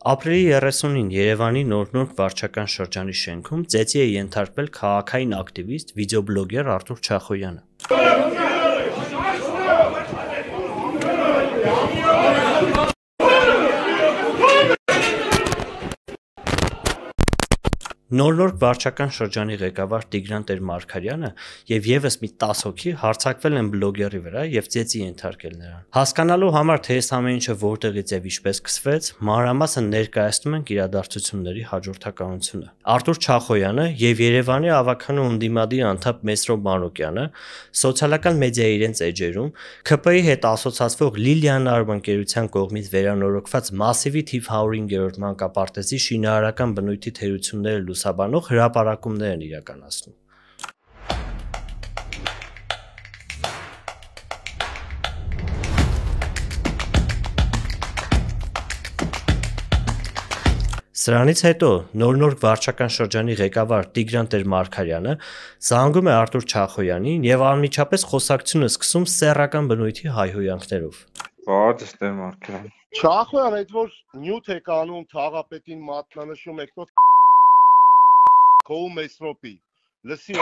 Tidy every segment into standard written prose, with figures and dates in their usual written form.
Ապրիլի 30-ին Երևանի Նոր-Նորք վարչական շրջանի շենքում ծեծի է ենթարկվել քաղաքային ակտիվիստ, վիդեոբլոգեր Արթուր Չախոյանը։ Նոր-Նորք վարչական շրջանի ղեկավար Տիգրան Տեր-Մարգարյանը եւ եւս մի 10 հոգի հարձակվել են բլոգերի վրա եւ ծեծի ենթարկել նրան։ Հասկանալու համար, թե այս ամեն ինչը որտեղից եւ ինչպես սկսվեց, մանրամասն ներկայացնում ենք իրադարձությունների հաջորդականությունը։ Արթուր Չախոյանը եւ Երևանի ավագանու ընդդիմադիր անդամ Մեսրոպ Մանուկյանը սոցիալական մեդիայի իրենց էջերում ՔՊ-ի հետ ասոցացվող Լիլիան արբանկերության կողմից վերանորոգված մասիվի թիվ 105-րդ մանկապարտեզի շինարարական բնույթի թերությունները լուսաբանող հրապարակումներ են իրականացնում։ Սրանից հետո Նոր-Նորք վարչական շրջանի ղեկավար Տիգրան Տեր-Մարգարյանը զանգում է Արթուր Չախոյանին եւ անմիջապես խոսակցությունը սկսում սեռական բնույթի հայհոյանքներով։ Բարդ Տեր-Մարգարյան։ Չախոյան, այդ որ նյութ եք անում թաղապետին մատնանշում եք նո քո Մեսրոպի։ Լսի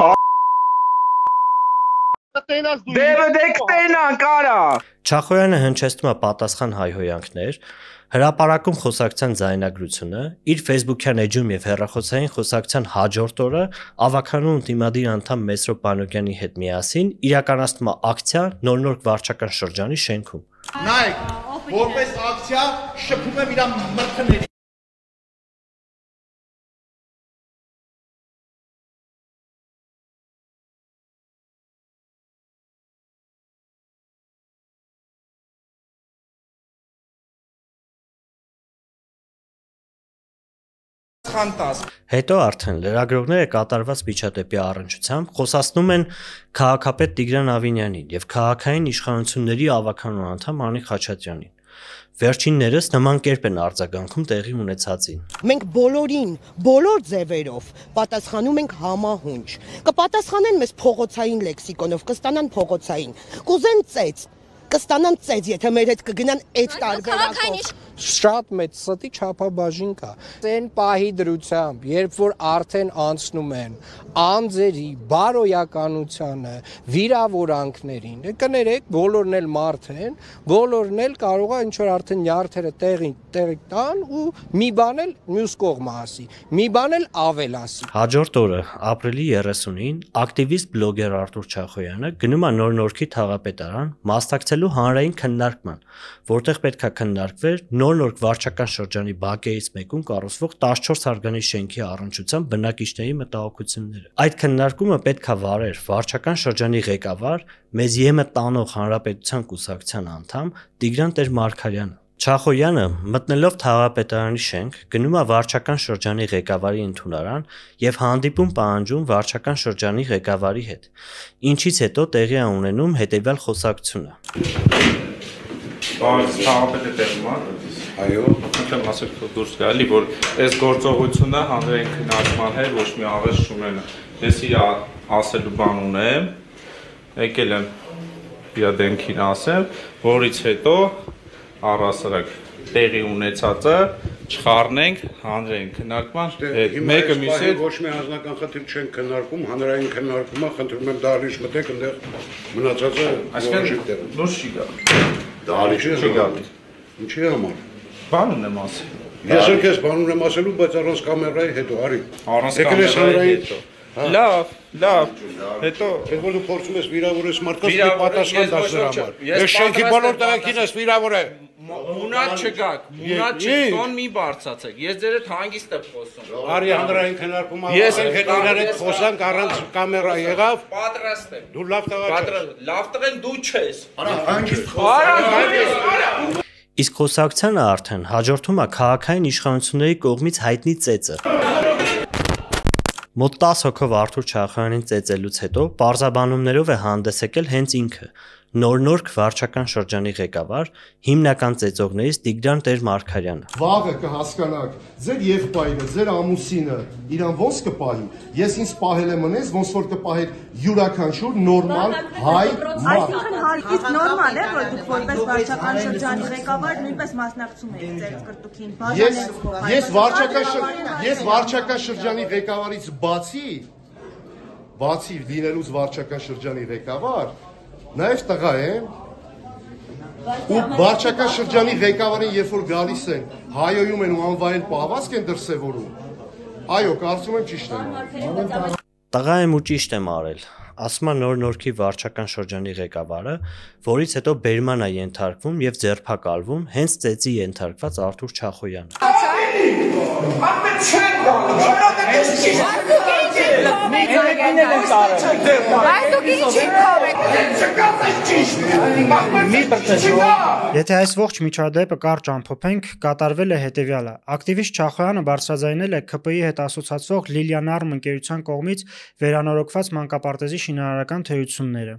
Չախոյանը հնչեցնում է պատասխան հայհոյանքներ, հրապարակում խոսակցության ձայնագրությունը, իր Facebook-յան էջում եւ հեռախոսային խոսակցության հաջորդ օրը ավագանու ընդդիմադիր անդամ Մեսրոպ Մանուկյանի հետ միասին իրականացնում է ակցիա Նոր-Նորք վարչական շրջանի շենքում։ Նայեք, որպես ակցիա շփում եմ իր մրցների Հետո արդեն լրագրողները կատարված միջադեպի առնչությամբ խոսացնում են քաղաքապետ Տիգրան Ավինյանին եւ քաղաքային իշխանությունների ավագանու անդամ Անի Խաչատրյանին։ Վերջիններս նման կերպ են արձագանքում տեղի ունեցածին։ Մենք բոլորին, բոլոր ձևերով պատասխանում ենք համահունչ։ Կպատասխանեն մեզ փողոցային լեքսիկոնով, կստանան փողոցային, կուզեն ծեծ, կստանան ծեծ, եթե մեր հետ կգնան այդ տարբերակով։ Շատ մեծ ստի չափաբաժին կա։ Այն պահի դրությամբ, երբ որ արդեն անցնում են անձերի բարոյականությանը, վիրավորանքներին, կներեք, բոլորն էլ մարդ են, բոլորն էլ կարող է ինչ որ արդեն նյարդերը տեղի տան ու մի բան էլ մյուս կողմը ասի, մի բան էլ ավել ասի։ Հաջորդ օրը, ապրիլի 30-ին, ակտիվիստ բլոգեր Արթուր Չախոյանը գնում է Նոր-Նորքի թաղապետարան մասնակցելու հանրային քննարկման, որտեղ պետք է քննարկվեր Նոր-Նորք վարչական շրջանի բակերից մեկում կառուցվող 14 հարգանի շենքի առնչությամբ բնակիչների մտահոգությունները։ Այդ քննարկումը պետք է վարեր վարչական շրջանի ղեկավար, մեզ ԵՄ տանող հանրապետության կուսակցության անդամ Տիգրան Տեր-Մարգարյանը։ Չախոյանը մտնելով թաղապետարանի շենք գնում է վարչական շրջանի ղեկավարի ընդունարան եւ հանդիպում պահանջում վարչական շրջանի ղեկավարի հետ, ինչից հետո տեղի է ունենում հետեւյալ խոսակցությունը։ Բայց թաղապետը տեղում է։ Այո, խնդրեմ ասեք դուրս գալի, որ այս գործողությունը հանրային քննարկման հետ ոչ մի աղետ չունենա։ Ես իր ասելու բան ունեմ, եկել եմ իր դեմքին ասեմ, որից հետո առհասարակ տեղի ունեցածը չխառնենք հանրային քննարկման հետ։ Մեկը մյուսի հետ ոչ մի անձնական խնդիր չեն քննարկում, հանրային քննարկումը, խնդրում եմ դահլիճ մտեք, այնտեղ մնացածը որոշիկ տեղ։ Դուրս չի գա։ Դահլիճը չի գալիս։ Ինչի համար։ Բան ունեմ ասել։ Ես էլ քեզ բան ունեմ ասելու, բայց առանց կամերայի հետո, արի։ Առանց կամերայի հետո։ Լավ, հետո այդ որ դու փորձում ես վիրավորես մարդկանց, դու պատասխան տաս դրա համար։ Ես շենքի բոլոր տեղակին ես վիրավորել։ Մունատ չգաք, մունատ չտոն մի բարձացեք, ես ձեր հետ հանգիստ եմ խոսում։ Արի հանրային քննարկում ավարտենք, հետո իրար հետ խոսանք առանց կամերա եղավ։ Պատրաստ եմ։ Դու լավ տղա ես։ Լավ տղեն դու չես։ Արա հանգիստ խոս։ Իսկ խոսակցությանը արդեն հաջորդում է քաղաքային իշխանությունների կողմից հայտնի ծեծը։ Մոտ 10 հոգով Արթուր Չախոյանին ծեծելուց հետո պարզաբանումներով է հանդես եկել հենց ինքը։ Նոր-նորք վարչական շրջանի ղեկավար, հիմնական ծեծողներից Տիգրան Տեր-Մարգարյանը։ Վաղը կհասկանաք, ձեր եղբայրը, ձեր ամուսինը իրան ոնց կպահի։ Ես ինձ պահել եմ մնես, ոնց որ կպահեր յուրաքանչյուր նորմալ հայ մարդ։ Այսինքն հարկից նորմալ է, որ դուք որպես վարչական շրջանի ղեկավար նույնպես մասնակցում եք ձեր կրտուքին բաժանելու։ Ես վարչական շրջանի ղեկավարից բացի լինելուց վարչական շրջանի ղեկավար, նաև տղա եմ, ու վարչական շրջանի ղեկավարին երբ որ գալիս են, հայոյում են ու անվայել պահվածք են դրսևորում, այո, կարծում եմ ճիշտ եմ։ Տղա եմ ու ճիշտ եմ արել, ասում է նոր-նորքի վարչական շրջանի ղեկավարը, որից հետո բերման է ենթարկվում եւ ձերբակալվում հենց ծեծի ենթարկված Արթուր Չախոյանը։ Եթե այս ողջ միջադեպը կարճ ամփոփենք, կատարվել է հետևյալը. ակտիվիստ Չախոյանը բարձրաձայնել է ՔՊԻ հետ ասոցացվող Լիլիանարմ ընկերության կողմից վերանորոգված մանկապարտեզի շինարարական թեյությունները։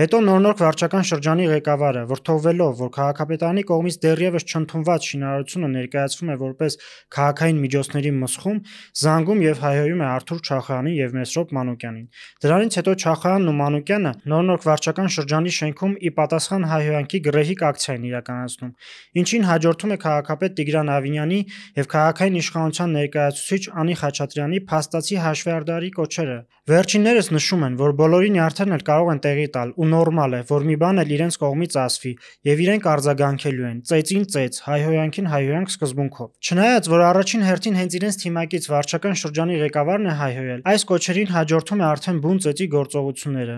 Հետո նոր-նորք վարչական շրջանի ղեկավարը, որդովվելով, որ քաղաքապետարանի կողմից դեռևս չընդունված շինարարությունը ներկայացվում է որպես քաղաքային միջոցների մսխում, զանգում եւ հայհոյում է Արթուր Չախոյանին եւ Մեսրոպ Մանուկյանին։ Դրանից հետո Չախոյանն ու Մանուկյանը նոր-նորք վարչական շրջանի շենքում ի պատասխան հայհոյանքի գռեհիկ ակցիա են իրականացնում, ինչին հաջորդում է քաղաքապետ Տիգրան Ավինյանի եւ քաղաքային իշխանության ներկայացուցիչ Անի Խաչատրյանի փաստացի հաշվեհարդարի կոչերը։ Վերջիններս նշում են, որ բոլորի նյարդերն էլ կարող են տեղի տալ ու նորմալ է, որ մի բան էլ իրենց կողմից ասվի եւ իրենք արձագանքելու են, ծեծին ծեծ, հայհոյանքին հայհոյանք սկզբունքով։ Չնայած, որ առաջին հերթին հենց իրենց թիմակից վարչական շրջանի ղեկավարն է հայհոյել, այս կոչերին հաջորդում է արդեն բուն ծեծի գործողությունները։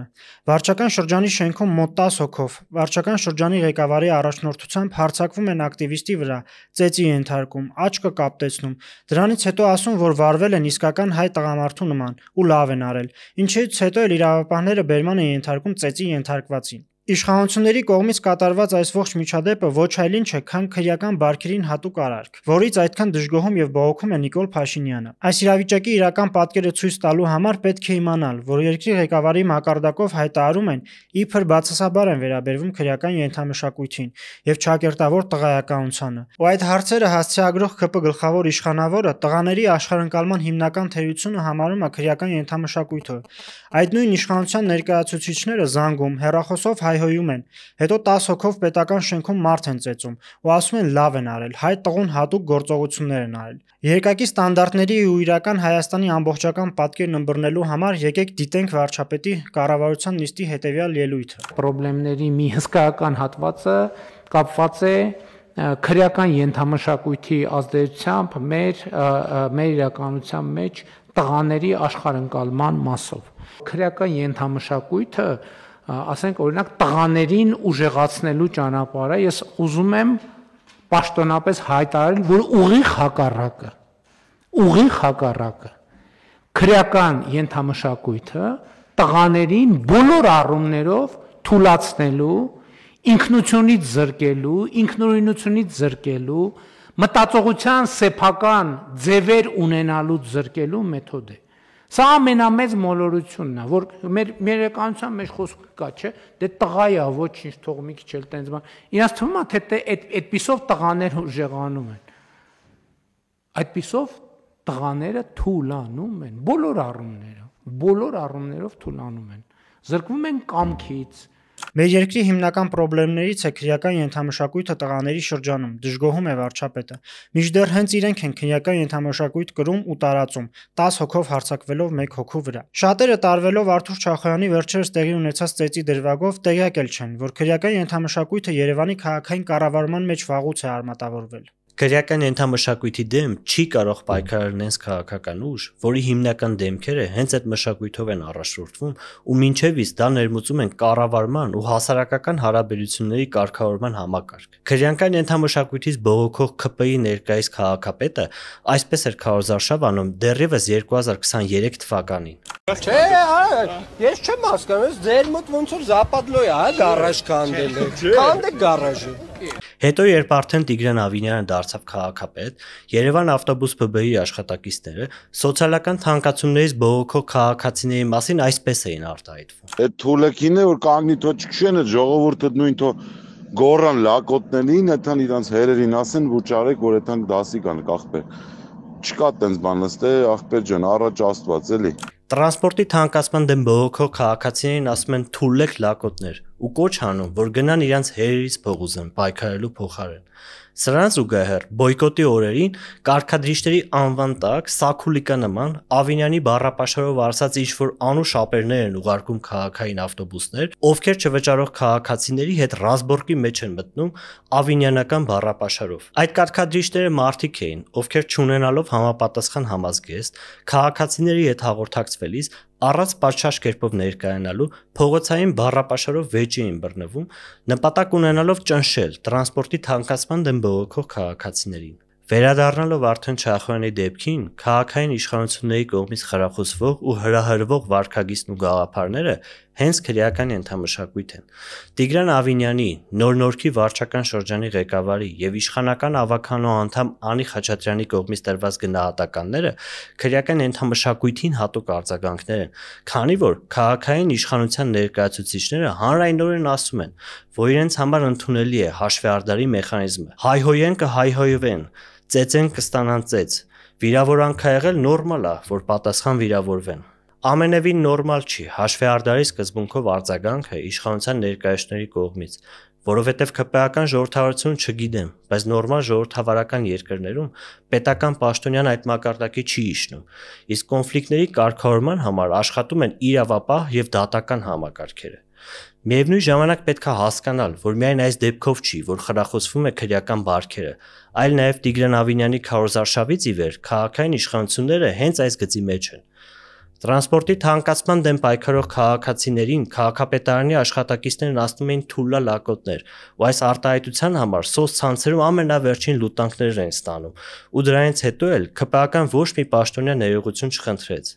Վարչական շրջանի շենքում մոտ 10 հոգով վարչական շրջանի ղեկավարի առաջնորդությամբ հարձակվում են ակտիվիստի վրա, ծեծի ենթարկում, աչքը կապտեցնում։ Դրանից հետո ասում, որ վարվել են իսկական հայ տղամարդու նման ու լավ են արել, ինչից հետո էլ իրավապահները բերման են ենթարկում ծեծի ենթարկվածին։ Իշխանությունների կողմից կատարված այս ողջ միջադեպը ոչ այլ ինչ է, քան քրեական բարքերին հատուկ արարք, որից այդքան դժգոհում եւ բողոքում է Նիկոլ Փաշինյանը։ Այս իրավիճակի իրական պատկերը ցույց տալու համար պետք է իմանալ, որ երկրի ղեկավարի մակարդակով հայտարարում են, իբր բացասաբար են վերաբերվում քրեական ենթամշակույթին եւ չակերտավոր տղայականությանը։ Ու այդ հարցերը հասցեագրող ԿՊ գլխավոր իշխանավորը տղաների աշխարհընկալման հիմնական թերությունը համարում է քրեական ենթամշակույթը։ Այդ նույն իշխանության ներկայացուցիչները զանգում, հեռախոսով հայհոյում են, հետո 10 հոգով պետական շենքում մարդ են ծեծում ու ասում են լավ են արել, հայ տղուն հատուկ գործողություններ են արել։ Երկակի ստանդարտների ու իրական Հայաստանի ամբողջական պատկերն ըմբռնելու համար եկեք դիտենք վարչապետի կառավարության նիստի հետևյալ ելույթը։ Պրոբլեմների մի հսկայական հատվածը կապված է քրեական ենթամշակույթի ազդեցությամբ մեր իրականության մեջ տղաների աշխարհընկալման մասով։ Քրեական ենթամշակույթը, ասենք օրինակ տղաներին ուժեղացնելու ճանապարհը, ես ուզում եմ պաշտոնապես հայտարարել, որ ուղիղ հակառակը քրեական ենթամշակույթը տղաներին բոլոր առումներով թուլացնելու, ինքնությունից զրկելու, ինքնուրույնությունից զրկելու, մտածողության սեփական ձևեր ունենալուց զրկելու մեթոդ է։ Սա ամենամեծ մոլորությունն է, որ մեր իրականության մեջ խոսք կա, չէ՞, դե տղա է, ոչինչ, թող մի քիչ էլ տենց բան։ Իրաց թվում է, թե այդպիսով տղաներ ուժեղանում են։ Այդպիսով տղաները թուլանում են, բոլոր առումներով թուլանում են, զրկվում են կամքից։ Մեր երկրի հիմնական խնդիրներից է քրեական ենթամշակույթը տղաների շրջանում, դժգոհում է վարչապետը։ Մինչդեռ հենց իրենք են քրեական ենթամշակույթ կրում ու տարածում, 10 հոգով հարձակվելով 1 հոգու վրա։ Շատերը տարվելով Արթուր Չախոյանի վերջերս տեղի ունեցած ծեծի դրվագով տեղյակ էլ չեն, որ քրեական ենթամշակույթը Երևանի քաղաքային կառավարման մեջ վաղուց է արմատավորվել։ Քրեական ենթամշակույթի դեմ չի կարող պայքարել նենց քաղաքական ուժ, որի հիմնական դեմքերը հենց այդ մշակույթով են առաջնորդվում ու մինչև իսկ դա ներմուծում են կառավարման ու հասարակական հարաբերությունների կարգավորման համակարգ։ Քրեական ենթամշակույթից բողոքող ՔՊԻ ներկայիս քաղաքապետը այսպես էր քարոզարշավ անում դեռևս 2023 թվականին։ Չէ, ես չեմ հասկանում, ձեր մոտ ոնց որ զապադլոյ է, գարաժ կանդել է։ Կանդեք գարաժը։ Հետո երբ արդեն Տիգրան Ավինյանը դարձավ քաղաքապետ, Երևան ավտոբուս ԲԲ-ի աշխատակիցները սոցիալական թանկացումներից բողոքող քաղաքացիների մասին այսպես էին արտահայտվում։ Այդ թուլեքինը որ կանգնի թո չքշեն այդ ժողովուրդը նույն թո գորան լակոտներին, այդան իրանց հերերին ասեն վուճարեք, որ այդան դասի կան աղբեր։ Չկա տենց բան ըստ է, աղբեր ջան, առաջ Աստված էլի։ Տրանսպորտի թանկացման դեմ բողոքող քաղաքացիներին ասում են թուլեք լակոտներ ու կոչ անում, որ գնան իրանց հերերից փող ուզեն պայքարելու փոխարեն։ Սրան զուգահեռ բոյկոտի օրերին կարգադրիչների անվան տակ Սաքուլիկա նման Ավինյանի բառապաշարով արսած ինչ-որ անուշ ապերներ են ուղարկում քաղաքային ավտոբուսներ, ովքեր չվճարող քաղաքացիների հետ ռազմորկի մեջ են մտնում ավինյանական բառապաշարով։ Այդ կարգադրիչները մարդիկ էին, ովքեր չունենալով համապատասխան համազգեստ, քաղաքացիների հետ հաղորդակցվելիս առանց պատշաճ կերպով ներկայանալու փողոցային բառապաշարով վեճի էին բռնվում, նպատակ ունենալով ճնշել տրանսպորտի թանկացման դեմ բողոքող քաղաքացիներին։ Վերադառնալով արդեն Չախոյանի դեպքին, քաղաքային իշխանությունների կողմից խրախուսվող ու հրահրվող վարքագիծն ու գաղափարները հենց քրեական ենթամշակույթ են։ Տիգրան Ավինյանի, Նոր-Նորքի վարչական շրջանի ղեկավարի եւ իշխանական ավականո անդամ Անի Խաչատրյանի կողմից տրված գնահատականները քրեական ենթամշակույթին հատուկ արձագանքներ են, քանի որ քաղաքային իշխանության ներկայացուցիչները հանրայնորեն ասում են, որ իրենց համար ընդունելի է հաշվեհարդարի մեխանիզմը։ Հայհոյեն կհայհոյվեն, ծեծեն կստանան ծեծ։ Վիրավորանք ա եղել նորմալ է, որ պատասխան վիրավորվեն։ Ամենևին նորմալ չի հաշվեհարդարի սկզբունքով արձագանքը իշխանության ներկայացուցիչների կողմից, որովհետև ԿՊԱ-ական ժողովրդավարություն չգիտեմ, բայց նորմալ ժողովրդավարական երկրներում պետական պաշտոնյան այդ մակարդակի չի իջնում, իսկ կոնֆլիկտների կարգավորման համար աշխատում են իրավապահ եւ դատական համակարգերը։ Միևնույն ժամանակ պետք է հասկանալ, որ միայն այս դեպքով չի, որ խրախուսվում է քրեական բարքերը, այլ նաև Տիգրան Ավինյանի քարոզարշավից ի վեր քաղաքային իշխանությունները հենց այս գծի մեջ են։ Տրանսպորտի թանկացման դեմ պայքարող քաղաքացիներին քաղաքապետարանի աշխատակիցներն ասում էին թուլա լակոտներ, ու այս արտահայտության համար սոցցանցերում ամենավերջին լուտանքներն են ստանում, ու դրանից հետո էլ ԿՊԱ-ական ոչ մի պաշտոնյա ներողություն չխնդրեց։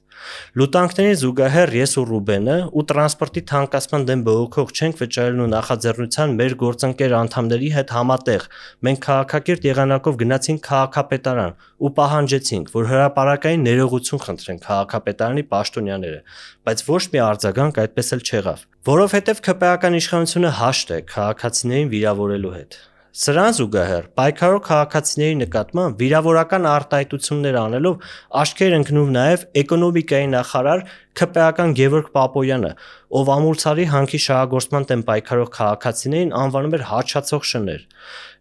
Լուտանքների զուգահեռ ես ու Ռուբենը ու տրանսպորտի թանկացման դեմ բողոքող չենք վճարելու նախաձեռնության մեր գործընկեր անդամների հետ համատեղ մենք քաղաքակիրթ եղանակով գնացինք քաղաքապետարան ու պահանջեցինք, որ հրապարակային ներողություն խնդրեն քաղաքապետարանի պաշտոնյաները, բայց ոչ մի արձագանք այդպես էլ չեղավ, որովհետև ԿՊԱ-ական իշխանությունը հաշտ է քաղաքացիներին վիրավորելու հետ։ Սրան զուգահեռ պայքարող քաղաքացիների նկատմամբ վիրավորական արտահայտություններ անելով աչքեր ընկնում նաև էկոնոմիկայի նախարար ԿՊԱ-ական Գևորգ Պապոյանը, ով ամուրցարի հանքի շահագործման դեմ պայքարող քաղաքացիներին անվանում էր հաչացող շներ։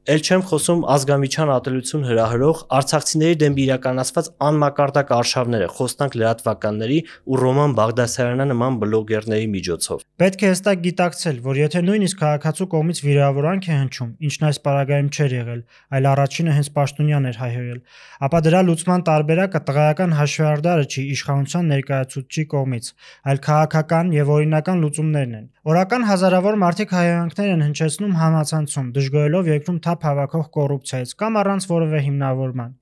Էլ չեմ խոսում ազգամիջյան ատելություն հրահրող արցախցիների դեմ իրականացված անմակարդակ արշավները խոսնակ լրատվականների ու Ռոման Բաղդասարյանը նման բլոգերների միջոցով։ Պետք է հստակ գիտակցել, որ եթե նույնիսկ քաղաքացու կողմից վիրավորանք է հնչում, ինչն այս պարագայում չէր եղել, այլ առաջինը հենց պաշտոնյան էր հայհոյել, ապա դրա լուծման տարբերակը տղայական հաշվեհարդարը չի իշխանության ներկայացուցչի կողմից, այլ քաղաքական եւ օրինական լուծումներն են։ Օրական հազարավոր մարդիկ հայհոյանքներ են հնչեցնում համացանցում, դժգոհելով երկրում թափ հավաքող կոռուպցիայից կամ առանց որևէ հիմնավորման։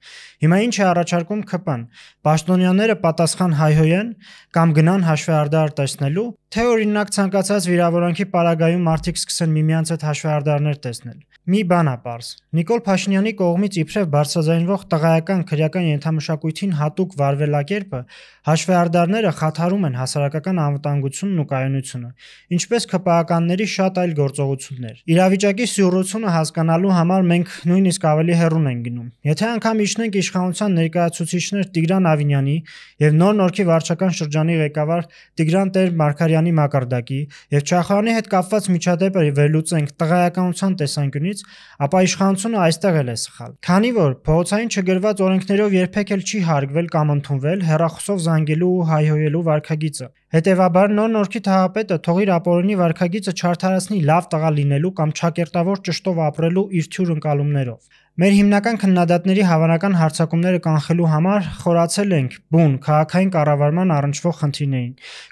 Հիմա ինչ է առաջարկում ԿՊ-ն։ Պաշտոնյաները պատասխան հայհոյեն կամ գնան հաշվեհարդար տեսնելու, թե օրինակ ցանկացած վիրավորանքի պարագայում մարդիկ սկսեն միմյանց հետ հաշվեհարդարներ տեսնել։ Մի բան է պարզ. Նիկոլ Փաշինյանի կողմից իբրև բարձրաձայնվող տղայական քրեական ենթամշակույթին հատուկ վարվելակերպը հաշվեհարդարները խաթարում են հասարակական անվտանգությունն ու կայունությունը, ինչպես ԿՊԱ-ականների շատ այլ գործողություններ։ Իրավիճակի սյուրությունը հասկանալու համար մենք նույնիսկ ավելի հեռուն ենք գնում։ Եթե անգամ իջնենք իշխանության ներկայացուցիչներ Տիգրան Ավինյանի եւ Նոր-Նորքի վարչական շրջանի ղեկավար Տիգրան Տեր-Մարգարյանի մակարդակի եւ Չախոյանի հետ կապված միջադեպը վերլուծենք տղայականության տեսանկյունից, ապա իշխանությունը այստեղ էլ է սխալ։ Քանի որ փողոցային չգրված օրենքներով երբեք էլ չի հարգվել կամ ընդունվել հեռախոսով զանգելու ու հայհոյելու վարքագիծը։ Հետևաբար Նոր-Նորքի թաղապետը թող իր ապօրինի վարքագիծը չարդարացնի լավ տղա լինելու կամ չակերտավոր ճշտով ապրելու իր թյուր ընկալումներով։ Մեր հիմնական քննադատների հավանական հարձակումները կանխելու համար խորացել ենք բուն քաղաքային կառավարման առնչվող խնդիրներին,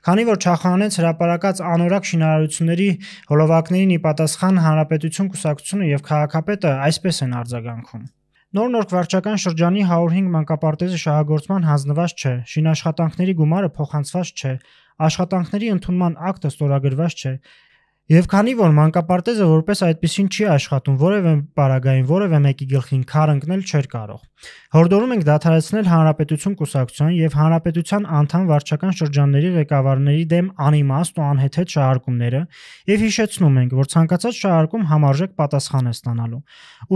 քանի որ Չախոյանից հրապարակած անորակ շինարարությունների հոլովակներին ի պատասխան Հանրապետություն կուսակցությունը եւ քաղաքապետը այսպես են արձագանքում։ Նոր-Նորք վարչական շրջանի 105 մանկապարտեզը շահագործման հանձնված չէ, շինաշխատանքների գումարը փոխանցված չէ, աշխատանքների ընդունման ակտը ստորագրված չէ, Եվ քանի որ մանկապարտեզը որպես այդպեսին չի աշխատում, որևէ պարագային, որևէ մեկի գլխին քար ընկնել չէր կարող։ Հորդորում ենք դադարեցնել Հանրապետություն կուսակցության եւ Հանրապետության անդամ վարչական շրջանների ղեկավարների դեմ անիմաստ ու անհեթեթ շահարկումները եւ հիշեցնում ենք, որ ցանկացած շահարկում համարժեք պատասխան է ստանալու։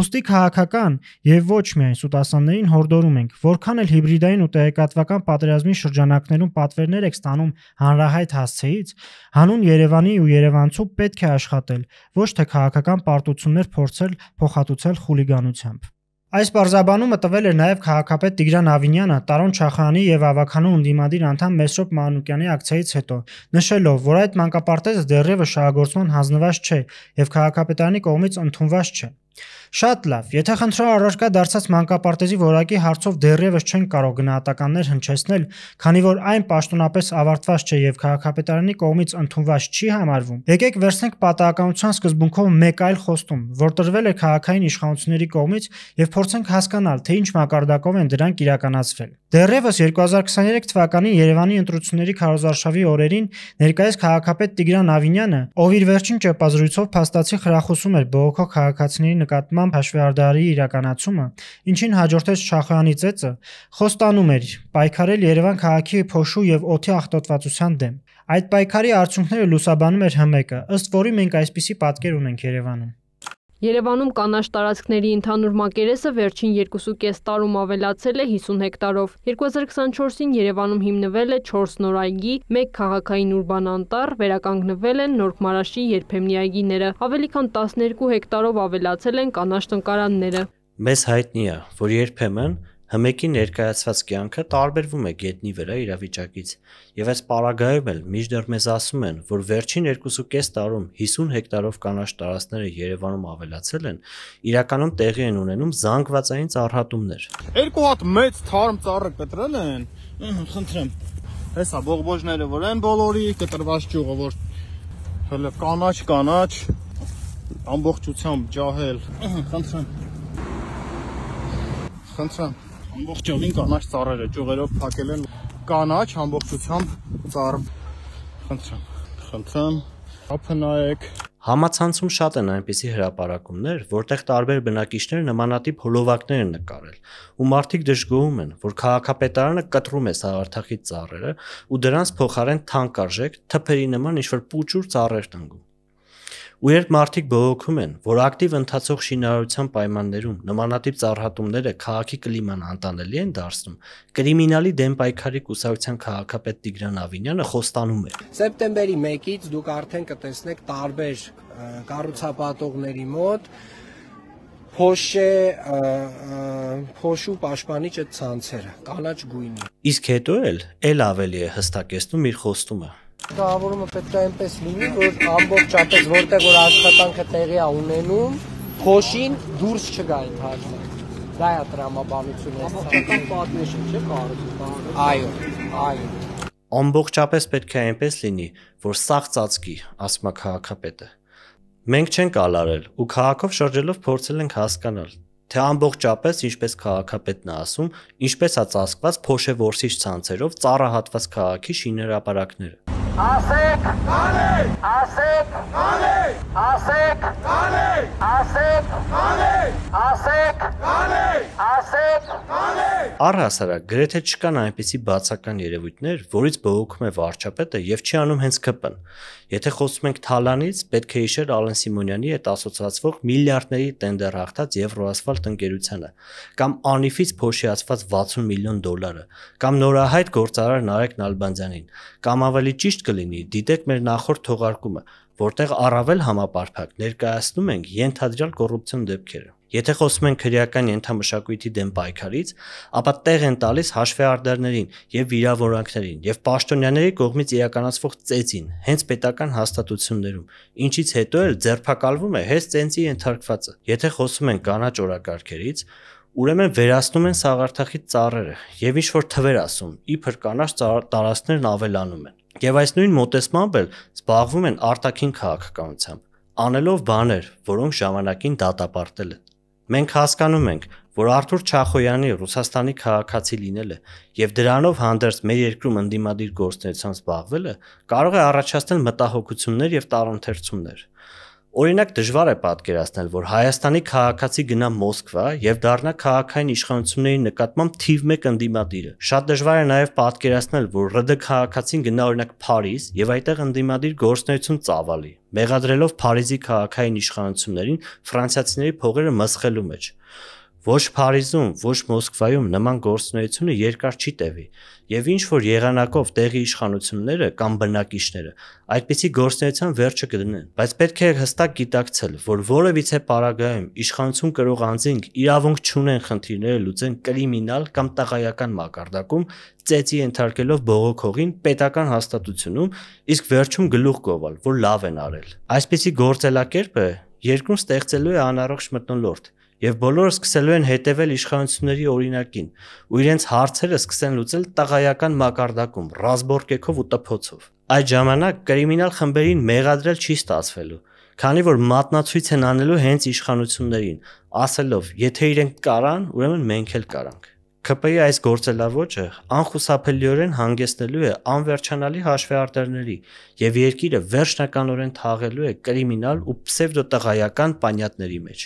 Ուստի քաղաքական եւ ոչ միայն սուտասաններին հորդորում ենք, որքան էլ հիբրիդային ու տեղեկատվական պատերազմի շրջանակներում պատվերներ եք ստանում հանրահայտ հասցեից, հանուն Երևանի ու երևանցու պետք է աշխատել, ոչ թե քաղաքական պարտություններ փորձել փոխհատուցել խուլիգանությամբ։ Այս պարզաբանումը տվել էր նաև քաղաքապետ Տիգրան Ավինյանը Տարոն Չախոյանի եւ ավականու ընդդիմադիր անդամ Մեսրոպ Մանուկյանի ակցիայից հետո, նշելով, որ այդ մանկապարտեզը դեռևս շահագործման հանձնված չէ եւ քաղաքապետարանի կողմից ընդունված չէ։ Շատ լավ, եթե խնդրող առարկա դարձած մանկապարտեզի որակի հարցով դեռևս չեն կարող գնահատականներ հնչեցնել, քանի որ այն պաշտոնապես ավարտված չէ եւ քաղաքապետարանի կողմից ընդունված չի համարվում, եկեք վերցնենք պատահականության սկզբունքով մեկ այլ խոստում, որ տրվել է քաղաքային իշխանությունների կողմից եւ փորձենք հասկանալ, թե ինչ մակարդակով են դրանք իրականացվել։ Դեռևս 2023 թվականի Երևանի ընտրությունների քարոզարշավի օրերին ներկայիս քաղաքապետ Տիգրան Ավինյանը, ով իր վերջին ճեպազրույցով փաստացի խրախուսում էր բողոքող քաղաքացիների նկատմամբ հաշվեհարդարի իրականացումը, ինչին հաջորդեց Չախոյանի ծեծը, խոստանում էր պայքարել Երևան քաղաքի փոշու եւ օդի աղտոտվածության դեմ։ Այդ պայքարի արդյունքները լուսաբանում էր ՀՄԿ, ըստ որի մենք այսպիսի պատկեր ունենք Երևանում։ Երևանում կանաչ տարածքների ընդհանուր մակերեսը վերջին 2.5 տարում ավելացել է 50 հեկտարով։ 2024-ին Երևանում հիմնվել է 4 նոր այգի, 1 քաղաքային ուրբան անտառ, վերականգնվել են Նորք-Մարաշի երբեմնի այգիները, ավելի քան 12 հեկտարով ավելացել են կանաչ տնկարանները։ Մեզ հայտնի է, որ երբեմն ՀՄԿ-ի ներկայացված կյանքը տարբերվում է գետնի վրա իրավիճակից, եւ այս պարագայում էլ մինչդեռ մեզ ասում են, որ վերջին 2.5 տարում 50 հեկտարով կանաչ տարածքները Երևանում ավելացել են, իրականում տեղի են ունենում զանգվածային ծառհատումներ։ Երկու հատ մեծ թարմ ծառը կտրել են, խնդրեմ, հեսա բողբոջները որ են բոլորի, կտրված ճյուղը որ հələ կանաչ, ամբողջությամբ ջահել, խնդրեմ, ամբողջովին կանաչ ծառերը ճյուղերով փակել են, կանաչ ամբողջությամբ ծառ, խնդրեմ, ապը նայեք։ Համացանցում շատ են այնպիսի հրապարակումներ, որտեղ տարբեր բնակիչներ նմանատիպ հոլովակներ են նկարել, ու մարդիկ դժգոհում են, որ քաղաքապետարանը կտրում է սաղարթախիտ ծառերը ու դրանց փոխարեն թանկարժեք թփերի նման ինչ-որ պուճուր ծառեր տնկում։ Ու երբ մարդիկ բողոքում են, որ ակտիվ ընթացող շինարարության պայմաններում նմանատիպ ծառհատումները քաղաքի կլիման անտանելի են դարձնում, կրիմինալի դեմ պայքարի կուսակցության քաղաքապետ Տիգրան Ավինյանը խոստանում է. Սեպտեմբերի 1-ից դուք արդեն կտեսնեք տարբեր կառուցապատողների մոտ փոշու պաշտպանիչ այդ ցանցերը, կանաչ գույնի։ Իսկ հետո էլ ավելի է հստակեցնում իր խոստումը։ Կառավարումը պետք է այնպես լինի, որ ամբողջապես որտեղ որ աշխատանքը տեղի է ունենում, փոշին դուրս չգա ընդհանրապես։ Դա է տրամաբանությունը, ամբողջական պատնեշը չէ կառուցում։ Այո։ Ամբողջապես պետք է այնպես լինի, որ սաղ ծածկի, ասում է քաղաքապետը։ Մենք չենք ալարել ու քաղաքով շրջելով փորձել ենք հասկանալ, թե ամբողջապես, ինչպես քաղաքապետն է ասում, ինչպես է ծածկված փոշե որսիչ ցանցերով ծառահատված քաղաքի շինարարապարակները։ Ասեք, կանեք, ասեք, կանեք, ասեք, կանեք, ասեք, կանեք, ասեք, կանեք, ասեք, կանեք։ Առհասարակ գրեթե չկան այնպիսի բացական երևույթներ, որից բողոքում է վարչապետը եւ չի անում հենց ԿՊ-ն։ Եթե խոսում ենք Թալանից, պետք է հիշել Ալեն Սիմոնյանի հետ ասոցացվող միլիարդների տենդեր հաղթած Եվրոասֆալտ ընկերությանը, կամ Անիֆից փոշիացված $60 միլիոն, կամ նորահայտ գործարար Նարեկ Նալբանդյանին, կամ ավելի ճիշտ կլինի, դիտեք մեր նախորդ թողարկումը, որտեղ առավել համապարփակ ներկայացնում ենք ենթադրյալ կոռուպցիոն դեպքերը։ Եթե խոսում ենք քրեական ենթամշակույթի դեմ պայքարից, ապա տեղ են տալիս հաշվեհարդարներին եւ վիրավորանքներին եւ պաշտոնյաների կողմից իրականացվող ծեծին, հենց պետական հաստատություններում, ինչից հետո էլ ձերբակալվում է հենց ծենցի ենթարկվածը։ Եթե խոսում ենք կանաչ օրակարգերից, ուրեմն վերացնում են սաղարթախիտ ծառերը եւ ինչ որ թվեր ասում, իբր կանաչ տարածքներն ավելանում են։ Եվ այս նույն մոտեցմամբ էլ զբաղվում են արտաքին քաղաքականությամբ, անելով բաներ, որոնք ժամանակին դատապարտել են։ Մենք հասկանում ենք, որ Արթուր Չախոյանի Ռուսաստանի քաղաքացի լինելը եւ դրանով հանդերձ մեր երկրում ընդդիմադիր գործունեությամբ զբաղվելը կարող է առաջացնել մտահոգություններ եւ տարընթերցումներ։ Օրինակ դժվար է պատկերացնել, որ Հայաստանի քաղաքացի գնա Մոսկվա եւ դառնա քաղաքային իշխանությունների նկատմամբ թիվ 1 ընդդիմադիրը։ Շատ դժվար է նաեւ պատկերացնել, որ ՌԴ քաղաքացին գնա օրինակ Փարիզ եւ այդտեղ ընդդիմադիր գործունեություն ծավալի, մեղադրելով Փարիզի քաղաքային իշխանություններին ֆրանսիացիների փողերը մսխելու մեջ։ Ոչ Փարիզում, ոչ Մոսկվայում նման գործունեությունը երկար չի տևի, եւ ինչ որ եղանակով տեղի իշխանությունները կամ բնակիչները այդպիսի գործունեության վերջը կդնեն, բայց պետք է հստակ գիտակցել, որ որևիցե պարագայում իշխանություն կրող անձինք իրավունք չունեն խնդիրները լուծեն կրիմինալ կամ տղայական մակարդակում, ծեծի ենթարկելով բողոքողին պետական հաստատությունում, իսկ վերջում գլուխ գովալ, որ լավ են արել։ Այսպիսի գործելակերպը երկրում ստեղծելու է անառողջ մթնոլորտ, եւ բոլորը սկսելու են հետևել իշխանությունների օրինակին ու իրենց հարցերը սկսեն լուծել տղայական մակարդակում, ռազմորկեքով ու տփոցով։ Այդ ժամանակ կրիմինալ խմբերին մեղադրել չի ստացվելու, քանի որ մատնացույց են անելու հենց իշխանություններին, ասելով, եթե իրենք կարան, ուրեմն մենք էլ կարանք։ ՔՊ-ի այս գործելավոճը անխուսափելիորեն հանգեցնելու է անվերջանալի հաշվեհարդարների եւ երկիրը վերջնականորեն թաղելու է կրիմինալ ու պսևդոտղայական պանյատների մեջ։